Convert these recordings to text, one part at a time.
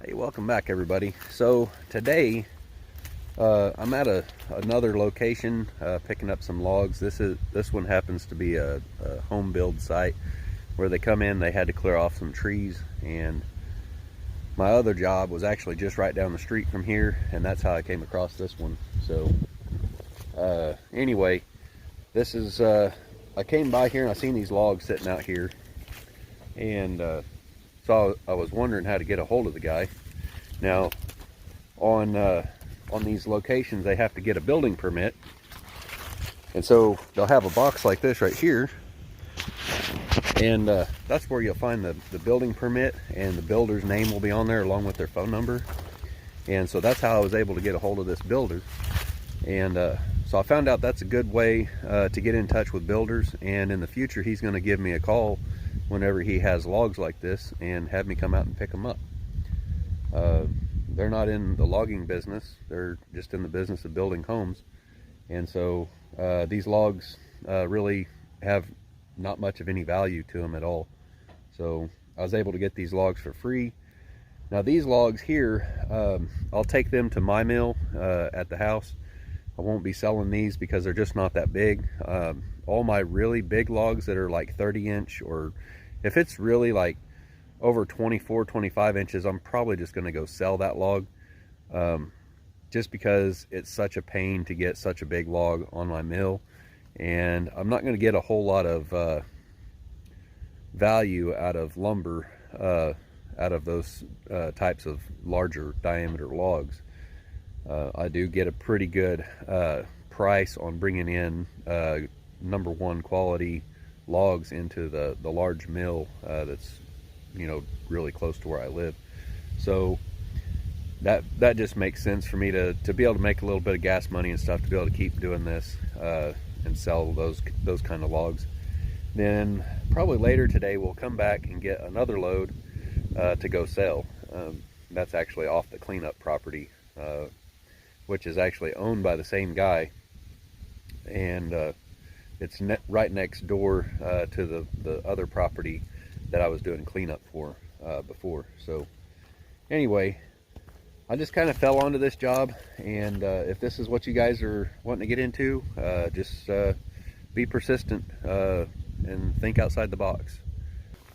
Hey, welcome back everybody. So today I'm at another location picking up some logs. This one happens to be a home build site where they come in. They had to clear off some trees, and my other job was actually just right down the street from here, and that's how I came across this one. So anyway, this is I came by here and I seen these logs sitting out here, and so I was wondering how to get a hold of the guy. Now, on these locations, they have to get a building permit, and so they'll have a box like this right here, and that's where you'll find the building permit, and the builder's name will be on there along with their phone number. And so that's how I was able to get a hold of this builder. And so I found out that's a good way to get in touch with builders, and in the future he's going to give me a call whenever he has logs like this and have me come out and pick them up. They're not in the logging business, they're just in the business of building homes. And so these logs really have not much of any value to them at all. So I was able to get these logs for free. Now these logs here, I'll take them to my mill at the house. I won't be selling these because they're just not that big. All my really big logs that are like 30-inch, or if it's really like over 24, 25 inches, I'm probably just going to go sell that log, just because it's such a pain to get such a big log on my mill, and I'm not going to get a whole lot of value out of lumber out of those types of larger diameter logs. I do get a pretty good price on bringing in #1 quality logs into the large mill that's, you know, really close to where I live. So that just makes sense for me to be able to make a little bit of gas money and stuff, to be able to keep doing this and sell those kind of logs. Then probably later today we'll come back and get another load to go sell. That's actually off the cleanup property, which is actually owned by the same guy, and it's right next door to the other property that I was doing cleanup for before. So anyway, I just kind of fell onto this job, and if this is what you guys are wanting to get into, just be persistent and think outside the box.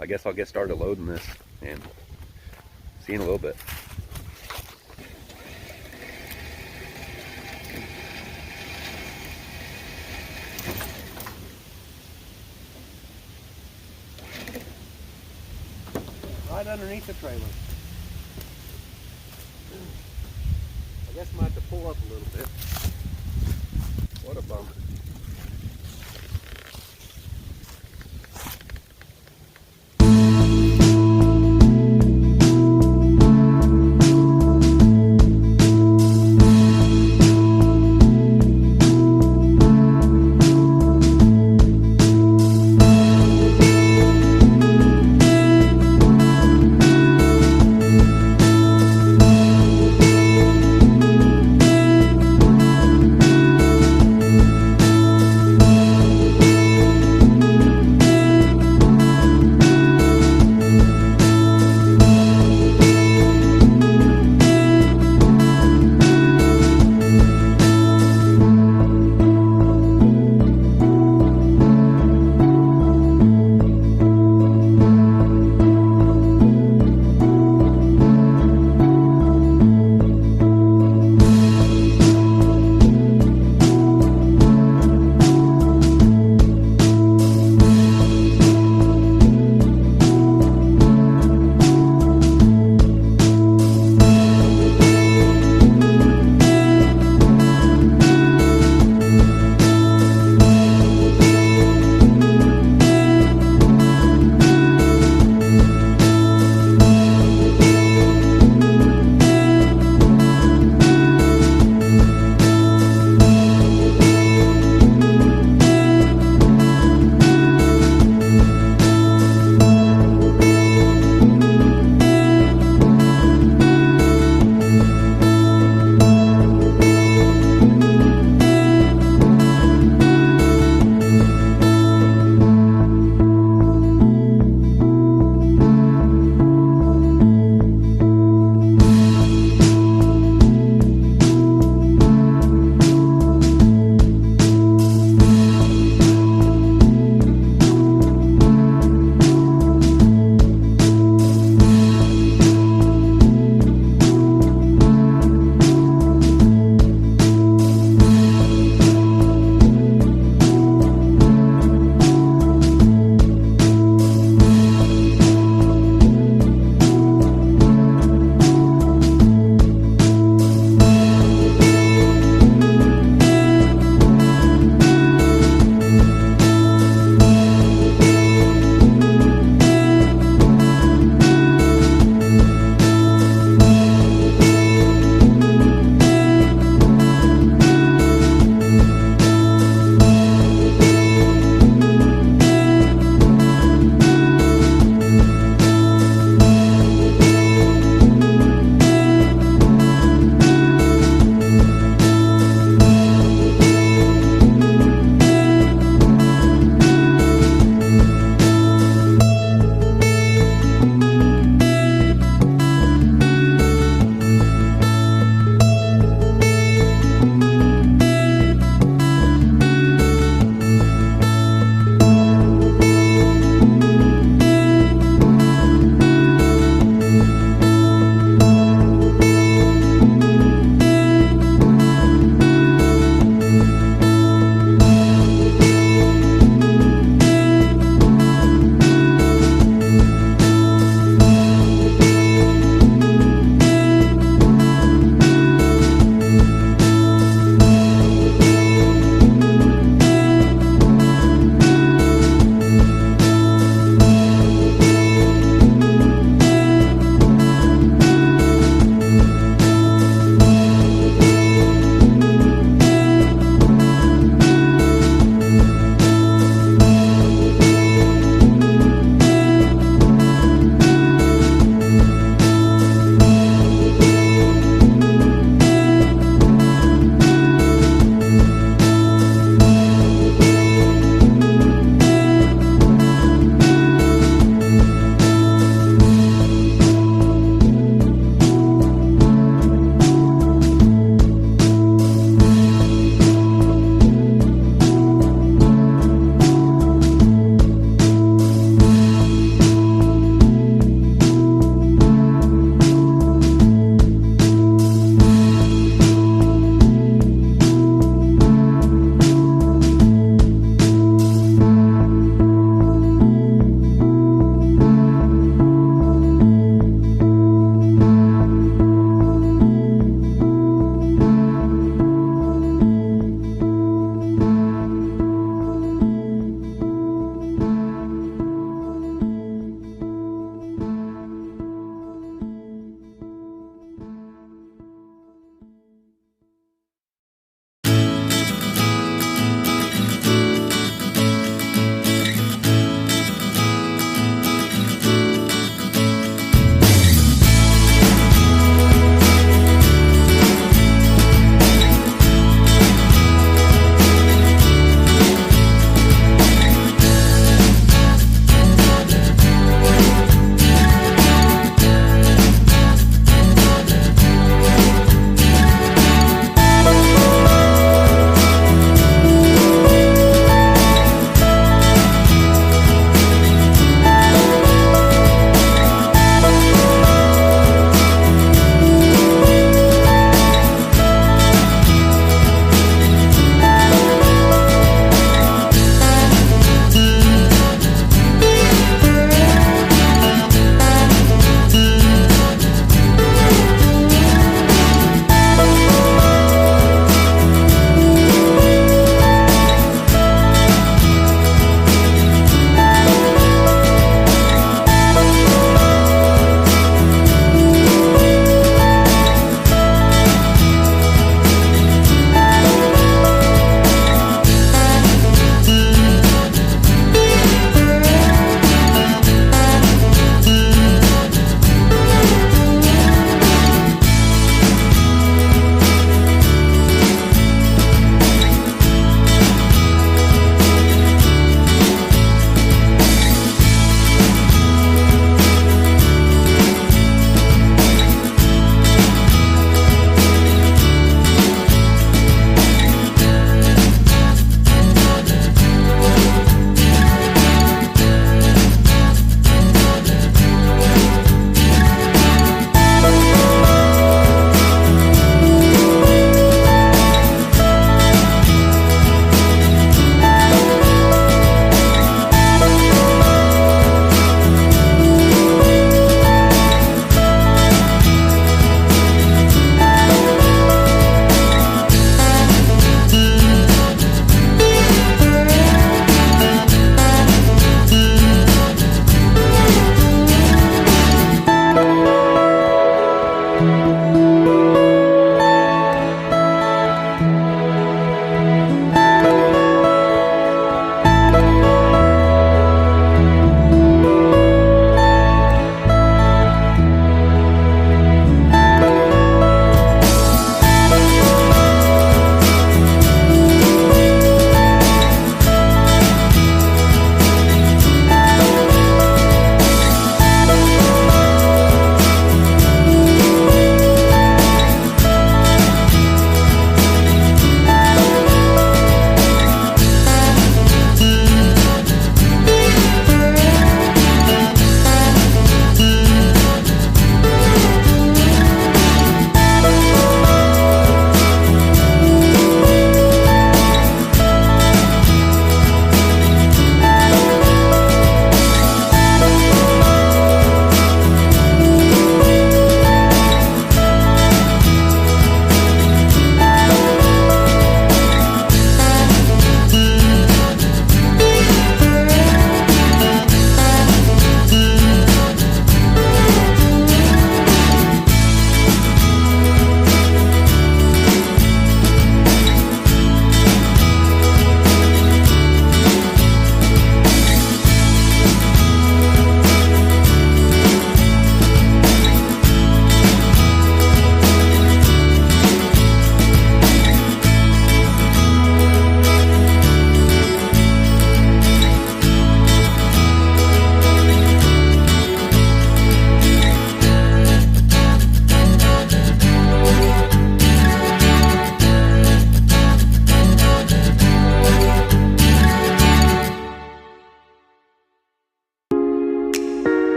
I guess I'll get started loading this and see you in a little bit. Right underneath the trailer. I guess I might have to pull up a little bit. What a bummer.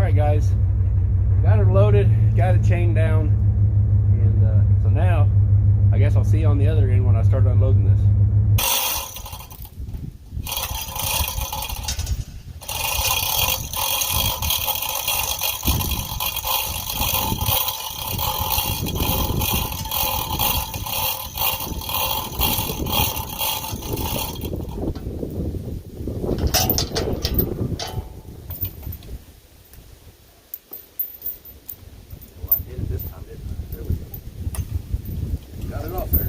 right, guys, got her loaded, got it chained down, and so now I guess I'll see you on the other end when I start unloading this. Got it off there.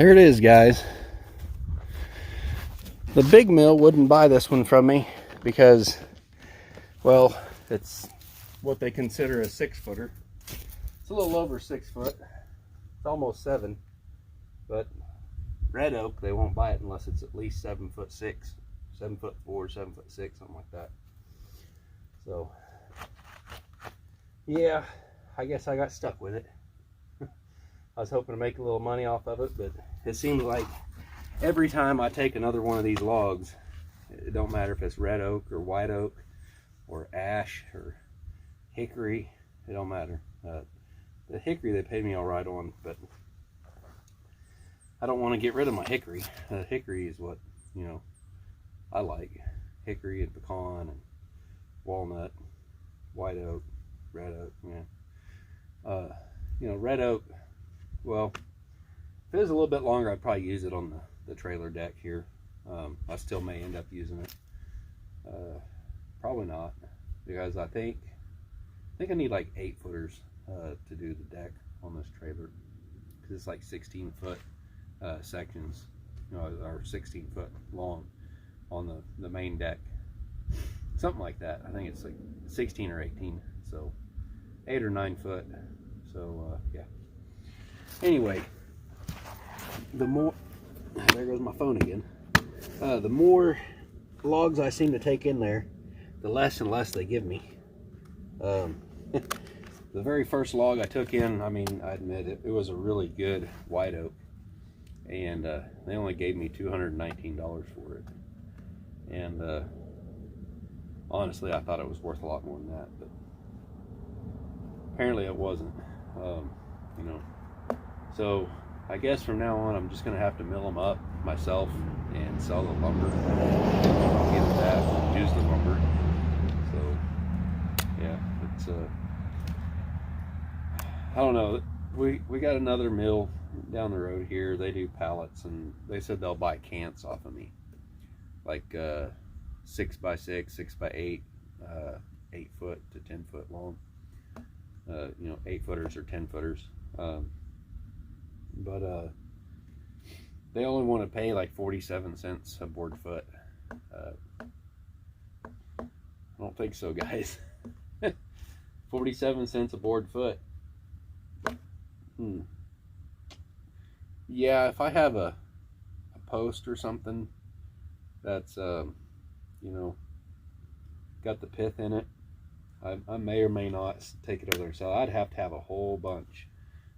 There it is, guys. The big mill wouldn't buy this one from me because, well, it's what they consider a 6-footer. It's a little over 6 foot. It's almost 7, but red oak, they won't buy it unless it's at least 7'6", 7'4", 7'6", something like that. So, yeah, I guess I got stuck with it. I was hoping to make a little money off of it, but it seems like every time I take another one of these logs, it don't matter if it's red oak or white oak or ash or hickory, it don't matter. The hickory they paid me all right on, but I don't want to get rid of my hickory. Hickory is what, you know, I like. Hickory and pecan and walnut, white oak, red oak, yeah. You know, red oak, well, if it was a little bit longer, I'd probably use it on the trailer deck here. I still may end up using it. Probably not, because I think I need like 8-footers to do the deck on this trailer, because it's like 16-foot sections, you know, or 16-foot long on the main deck, something like that. I think it's like 16 or 18, so 8 or 9 foot. So yeah. Anyway, the more, there goes my phone again. The more logs I seem to take in there, the less and less they give me. The very first log I took in, I mean, I admit it was a really good white oak, and they only gave me $219 for it. And honestly, I thought it was worth a lot more than that, but apparently it wasn't. You know, so I guess from now on I'm just gonna have to mill them up myself and sell the lumber. I'll get that, use the lumber. So yeah, it's I don't know. We got another mill down the road here. They do pallets, and they said they'll buy cants off of me, like 6x6, 6x8, 8 foot to 10 foot long. You know, 8-footers or 10-footers. But they only want to pay like 47 cents a board foot. I don't think so, guys. 47 cents a board foot. Yeah, if I have a post or something that's you know, got the pith in it, I may or may not take it over there. So I'd have to have a whole bunch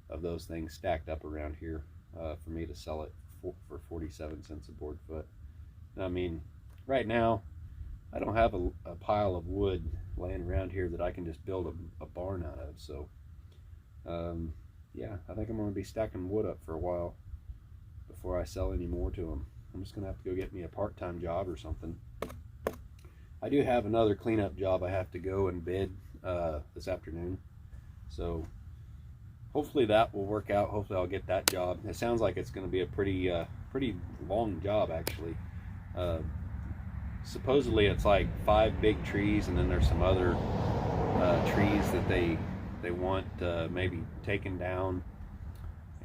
of those things stacked up around here for me to sell it for 47 cents a board foot. I mean, right now I don't have a pile of wood laying around here that I can just build a barn out of. So yeah, I think I'm going to be stacking wood up for a while before I sell any more to them. I'm just going to have to go get me a part-time job or something. I do have another cleanup job I have to go and bid this afternoon, so hopefully that will work out. Hopefully I'll get that job. It sounds like it's going to be a pretty long job, actually. Supposedly it's like 5 big trees, and then there's some other trees that they want maybe taken down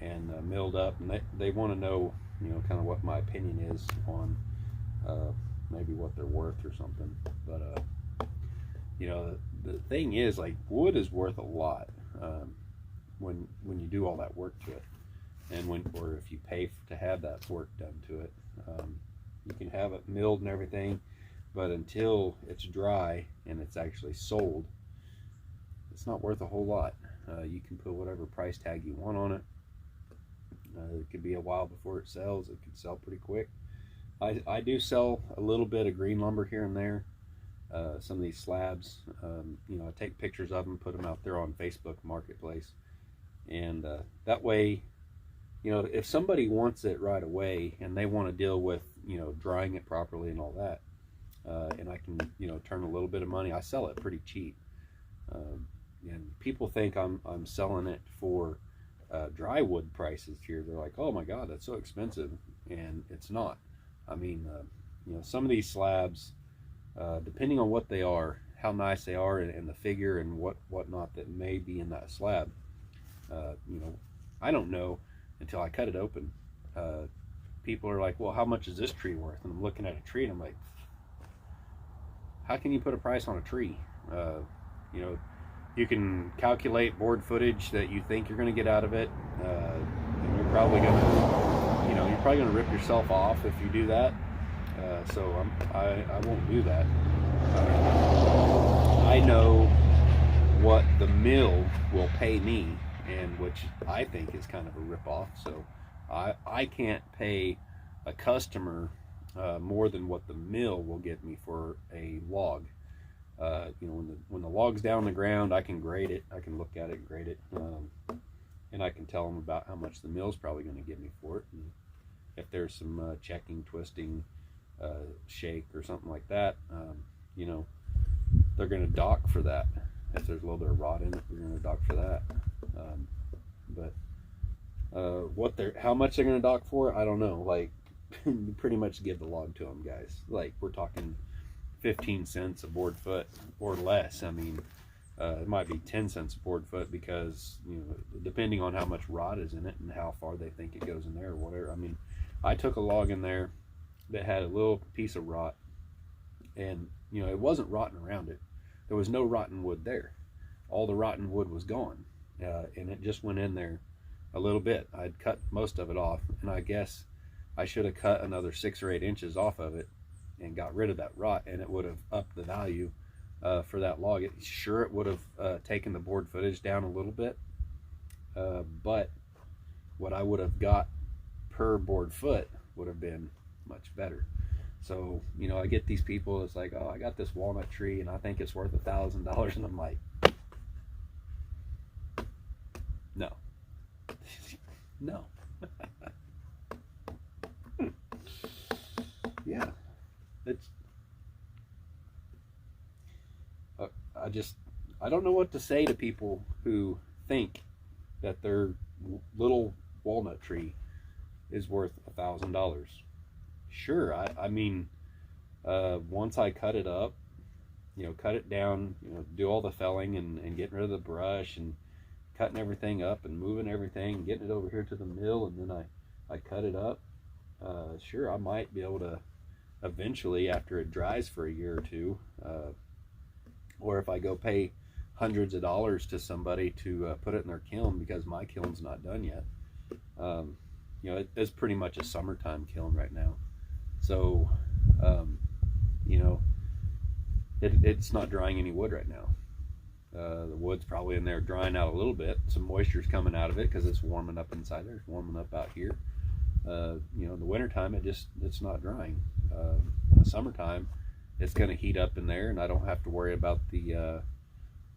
and milled up, and they want to know, you know, kind of what my opinion is on maybe what they're worth or something. But you know, the thing is, like, wood is worth a lot when you do all that work to it, and or if you pay to have that work done to it. You can have it milled and everything, but until it's dry and it's actually sold, it's not worth a whole lot. You can put whatever price tag you want on it. It could be a while before it sells. It could sell pretty quick. I do sell a little bit of green lumber here and there. Some of these slabs, you know, I take pictures of them, put them out there on Facebook Marketplace, and that way, you know, if somebody wants it right away and they want to deal with, you know, drying it properly and all that, and I can, you know, turn a little bit of money, I sell it pretty cheap. And people think I'm selling it for dry wood prices here. They're like, oh my God, that's so expensive, and it's not. I mean, you know, some of these slabs, depending on what they are, how nice they are, and the figure and whatnot that may be in that slab, you know, I don't know until I cut it open people are like, well, how much is this tree worth? And I'm looking at a tree and I'm like, how can you put a price on a tree? You know, you can calculate board footage that you think you're going to get out of it. And you're probably going to, you're probably going to rip yourself off if you do that. So I won't do that. I know what the mill will pay me, and which I think is kind of a ripoff. So I can't pay a customer more than what the mill will get me for a log. When the log's down on the ground, I can grade it. I can look at it, grade it, and I can tell them about how much the mill's probably going to give me for it. And if there's some checking, twisting, shake or something like that, they're going to dock for that. If there's a little bit of rot in it, they're going to dock for that. How much they're going to dock for, I don't know. Like, you pretty much give the log to them, guys. Like, we're talking 15 cents a board foot or less. I mean, it might be 10 cents a board foot because, depending on how much rot is in it and how far they think it goes in there or whatever. I mean, I took a log in there that had a little piece of rot, and it wasn't rotten around it. There was no rotten wood there. All the rotten wood was gone, and it just went in there a little bit. I'd cut most of it off, and I guess I should have cut another 6 or 8 inches off of it and got rid of that rot, and it would have upped the value for that log. It would have taken the board footage down a little bit, but what I would have got per board foot would have been much better. So, I get these people, it's like, oh, I got this walnut tree and I think it's worth $1,000, and I'm like, no. No. Yeah. I don't know what to say to people who think that their little walnut tree is worth $1,000. Sure, I mean, once I cut it up, cut it down, do all the felling and getting rid of the brush and cutting everything up and moving everything, getting it over here to the mill, and then I cut it up. Sure, I might be able to eventually, after it dries for a year or two, or if I go pay hundreds of dollars to somebody to put it in their kiln, because my kiln's not done yet. It's pretty much a summertime kiln right now. So, it's not drying any wood right now. The wood's probably in there drying out a little bit. Some moisture's coming out of it because it's warming up inside there. It's warming up out here. In the wintertime, it's not drying. In the summertime, it's going to heat up in there, and I don't have to worry about the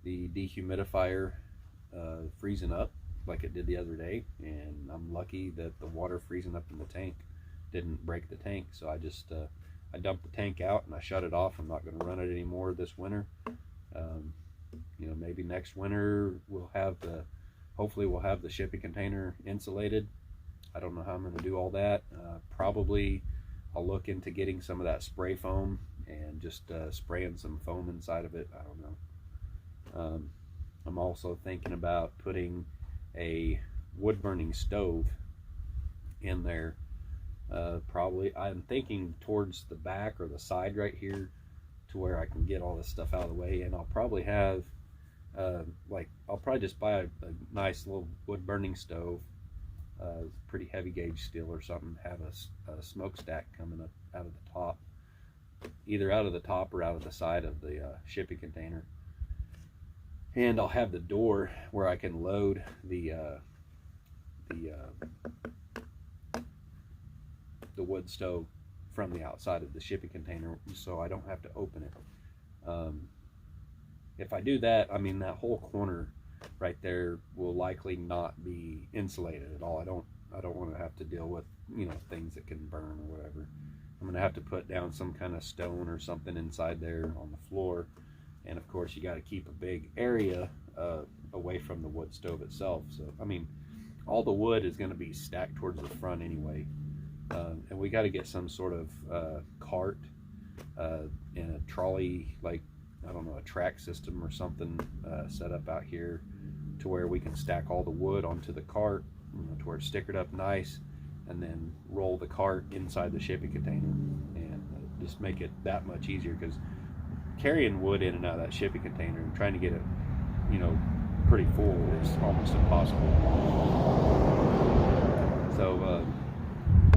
dehumidifier freezing up like it did the other day. And I'm lucky that the water freezing up in the tank didn't break the tank, so I just I dumped the tank out and I shut it off. I'm not going to run it anymore this winter. Maybe next winter hopefully we'll have the shipping container insulated. I don't know how I'm going to do all that. Probably I'll look into getting some of that spray foam and just spraying some foam inside of it. I don't know. I'm also thinking about putting a wood burning stove in there. Probably I'm thinking towards the back or the side right here, to where I can get all this stuff out of the way. And I'll probably have I'll probably just buy a nice little wood burning stove, pretty heavy gauge steel or something, have a smokestack coming up out of the top, either out of the top or out of the side of the shipping container. And I'll have the door where I can load the wood stove from the outside of the shipping container, so I don't have to open it. If I do that, I mean, that whole corner right there will likely not be insulated at all. I don't want to have to deal with things that can burn or whatever. I'm going to have to put down some kind of stone or something inside there on the floor. And of course, you got to keep a big area away from the wood stove itself. So, I mean, all the wood is going to be stacked towards the front anyway. And we got to get some sort of cart and a trolley, like, I don't know, a track system or something set up out here to where we can stack all the wood onto the cart, to where it's stickered up nice. and then roll the cart inside the shipping container, and just make it that much easier, because carrying wood in and out of that shipping container and trying to get it, you know, pretty full is almost impossible. So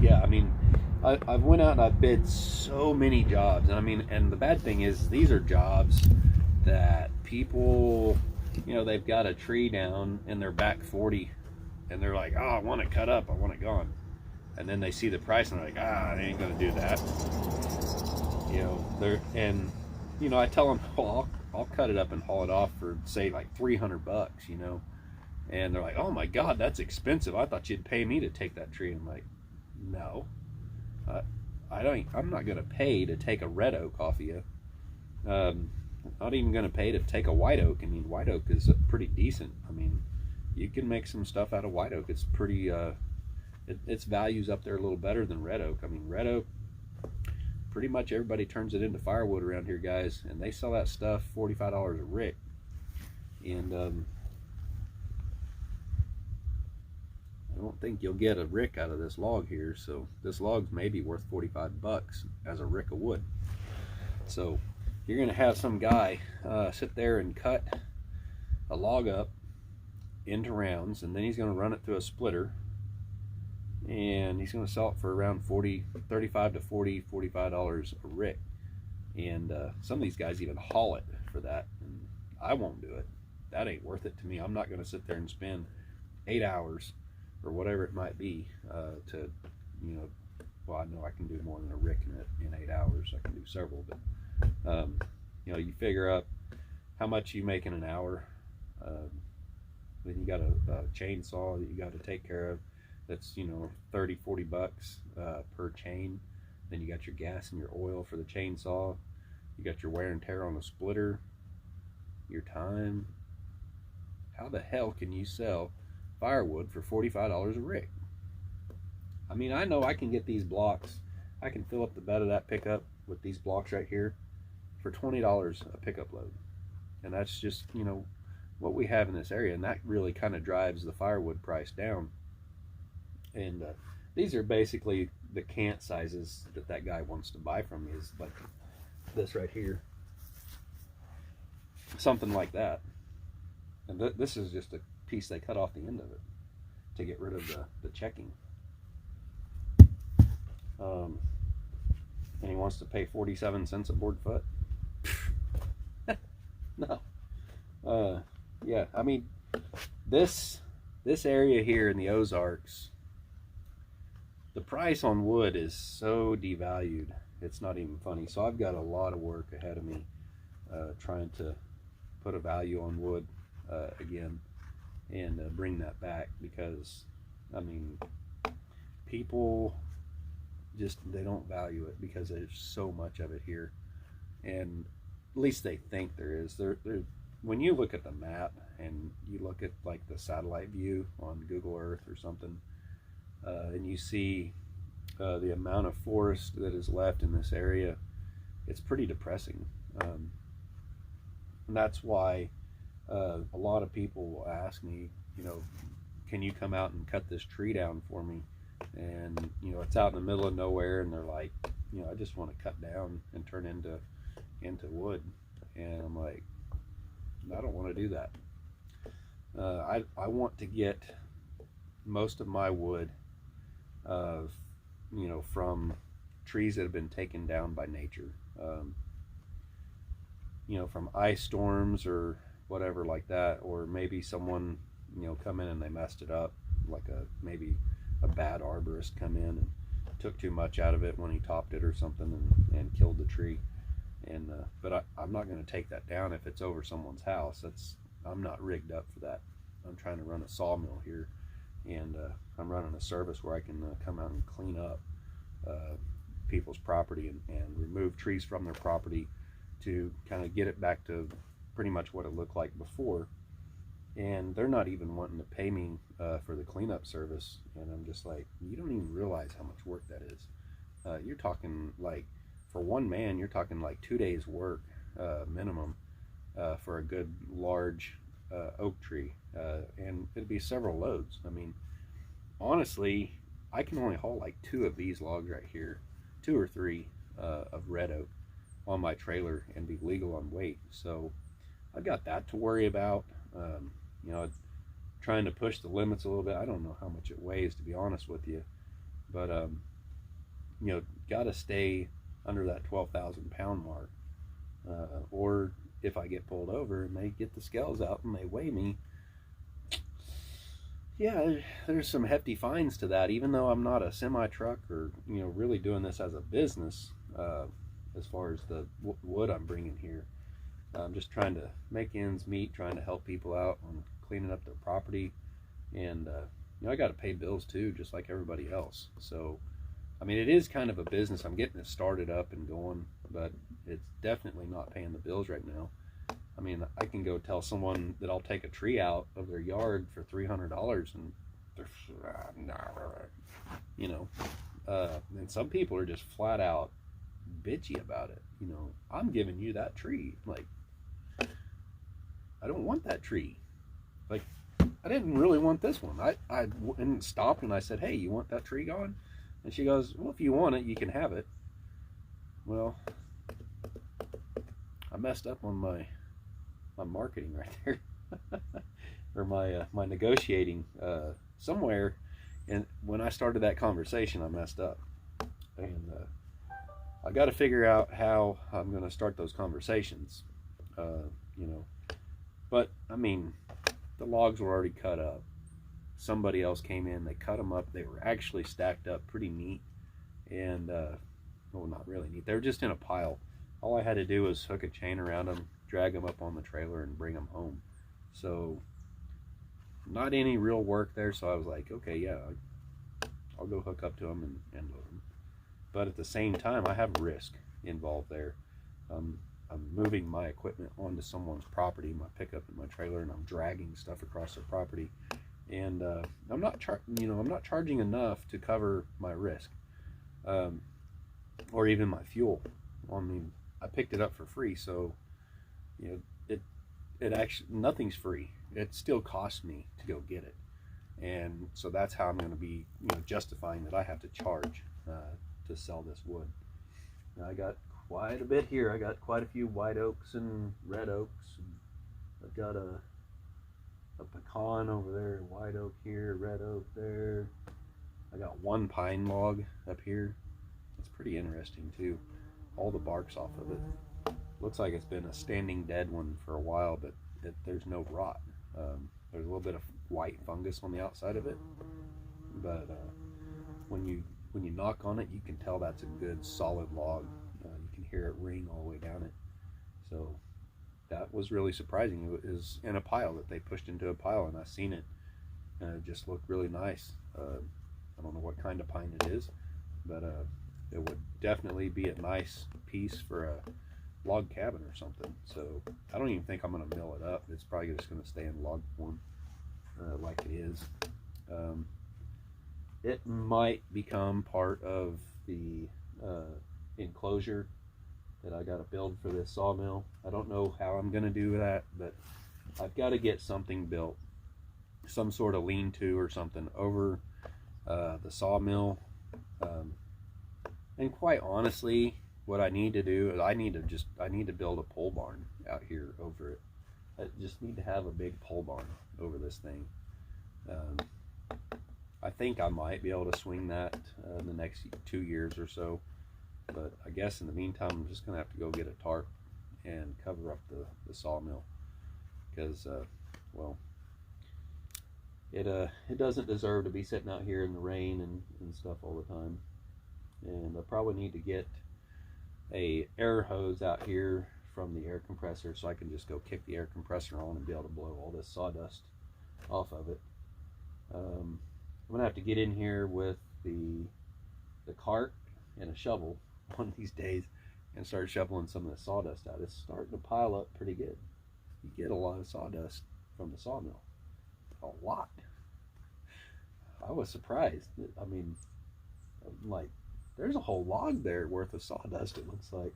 yeah, I mean, I've went out and I've bid so many jobs, and I mean, and the bad thing is these are jobs that people, you know, they've got a tree down in their back 40, and they're like, oh, I want it cut up, I want it gone, and then they see the price and they're like, I ain't gonna do that. You know, and you know, I tell them, well, I'll cut it up and haul it off for, say, like $300, you know, and they're like, oh my God, that's expensive, I thought you'd pay me to take that tree. I'm like, no, I'm not gonna pay to take a red oak off of you. Not even gonna pay to take a white oak. I mean, white oak is pretty decent. I mean, you can make some stuff out of white oak. It's pretty its value's up there a little better than red oak. I mean, red oak, pretty much everybody turns it into firewood around here, guys, and they sell that stuff $45 a rick. And I don't think you'll get a rick out of this log here, so this log's maybe worth $45 as a rick of wood. So you're gonna have some guy sit there and cut a log up into rounds, and then he's gonna run it through a splitter, and he's gonna sell it for around $35 to $45 a rick. And some of these guys even haul it for that, and I won't do it. That ain't worth it to me. I'm not gonna sit there and spend 8 hours or whatever it might be to, you know, well, I know I can do more than a rick in 8 hours. I can do several, but you know, you figure up how much you make in an hour. Then you got a chainsaw that you got to take care of. That's, you know, $30-$40 per chain. Then you got your gas and your oil for the chainsaw. You got your wear and tear on the splitter, your time. How the hell can you sell firewood for $45 a rick? I mean, I know I can get these blocks. I can fill up the bed of that pickup with these blocks right here for $20 a pickup load. And that's just, you know, what we have in this area, and that really kind of drives the firewood price down. And these are basically the cant sizes that guy wants to buy from me, is like this right here, something like that. And this is just a piece they cut off the end of it to get rid of the checking. And he wants to pay 47 cents a board foot. No. Yeah, I mean, this area here in the Ozarks, the price on wood is so devalued, it's not even funny. So I've got a lot of work ahead of me trying to put a value on wood again, and bring that back, because I mean, people just, they don't value it because there's so much of it here, and at least they think there is. When you look at the map and you look at like the satellite view on Google Earth or something, and you see the amount of forest that is left in this area, it's pretty depressing. And that's why a lot of people will ask me, you know, can you come out and cut this tree down for me? And, you know, it's out in the middle of nowhere, and they're like, you know, I just want to cut down and turn into wood. And I'm like, I don't want to do that. I want to get most of my wood, you know, from trees that have been taken down by nature. You know, from ice storms or whatever like that, or maybe someone, you know, come in and they messed it up, like maybe a bad arborist come in and took too much out of it when he topped it or something, and killed the tree. And but I'm not going to take that down if it's over someone's house. I'm not rigged up for that. I'm trying to run a sawmill here, and I'm running a service where I can come out and clean up people's property and remove trees from their property to kind of get it back to pretty much what it looked like before. And they're not even wanting to pay me for the cleanup service, and I'm just like, you don't even realize how much work that is. You're talking like, for one man, you're talking like 2 days work minimum for a good large oak tree, and it'd be several loads. I mean, honestly, I can only haul like 2 of these logs right here, 2 or 3 of red oak on my trailer and be legal on weight. So I've got that to worry about. You know, trying to push the limits a little bit. I don't know how much it weighs, to be honest with you, but you know, got to stay under that 12,000 pound mark, or if I get pulled over and they get the scales out and they weigh me, yeah, there's some hefty fines to that. Even though I'm not a semi truck or, you know, really doing this as a business, as far as the wood I'm bringing here, I'm just trying to make ends meet, trying to help people out on cleaning up their property, and you know, I got to pay bills too, just like everybody else. So I mean, it is kind of a business. I'm getting it started up and going, but it's definitely not paying the bills right now. I mean, I can go tell someone that I'll take a tree out of their yard for $300, and they're, you know, and some people are just flat out bitchy about it. You know, I'm giving you that tree. Like, I don't want that tree. Like, I didn't really want this one. I went and stopped and I said, hey, you want that tree gone? And she goes, well, if you want it, you can have it. Well, I messed up on my marketing right there, or my negotiating somewhere. And when I started that conversation, I messed up, and I got to figure out how I'm going to start those conversations. You know, but I mean, the logs were already cut up. Somebody else came in, they cut them up. They were actually stacked up pretty neat, and well, not really neat. They were just in a pile. All I had to do was hook a chain around them, drag them up on the trailer, and bring them home. So not any real work there. So I was like, okay, yeah, I'll go hook up to them and load them. But at the same time, I have risk involved there. I'm moving my equipment onto someone's property, my pickup and my trailer, and I'm dragging stuff across their property. And I'm not charging enough to cover my risk, or even my fuel. I mean, I picked it up for free, so you know, it actually, nothing's free. It still costs me to go get it, and so that's how I'm going to be, you know, justifying that I have to charge to sell this wood. Now, I got quite a bit here. I got quite a few white oaks and red oaks. And I've got a pecan over there, white oak here, red oak there. I got one pine log up here. It's pretty interesting too. All the bark's off of it. Looks like it's been a standing dead one for a while, but there's no rot. There's a little bit of white fungus on the outside of it, but when you knock on it, you can tell that's a good solid log. You can hear it ring all the way down it. So that was really surprising. It was in a pile that they pushed into a pile, and I seen it, and it just looked really nice. I don't know what kind of pine it is, but it would definitely be a nice piece for a log cabin or something. So I don't even think I'm going to mill it up. It's probably just going to stay in log form like it is. It might become part of the enclosure that I got to build for this sawmill. I don't know how I'm going to do that, but I've got to get something built, some sort of lean-to or something over the sawmill. And quite honestly, what I need to do is I need to build a pole barn out here over it. I just need to have a big pole barn over this thing. I think I might be able to swing that in the next 2 years or so. But I guess in the meantime, I'm just going to have to go get a tarp and cover up the sawmill. Because, well, it doesn't deserve to be sitting out here in the rain and stuff all the time. And I probably need to get a air hose out here from the air compressor so I can just go kick the air compressor on and be able to blow all this sawdust off of it. I'm going to have to get in here with the cart and a shovel one of these days and start shoveling some of the sawdust out. It's starting to pile up pretty good. You get a lot of sawdust from the sawmill. A lot. I was surprised. I mean, like, there's a whole log there worth of sawdust, it looks like.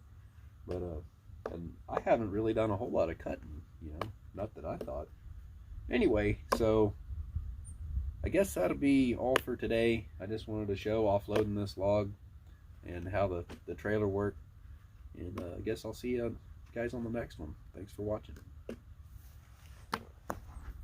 But and I haven't really done a whole lot of cutting, you know, not that I thought. Anyway, so I guess that'll be all for today. I just wanted to show offloading this log and how the trailer worked. And I guess I'll see you guys on the next one. Thanks for watching.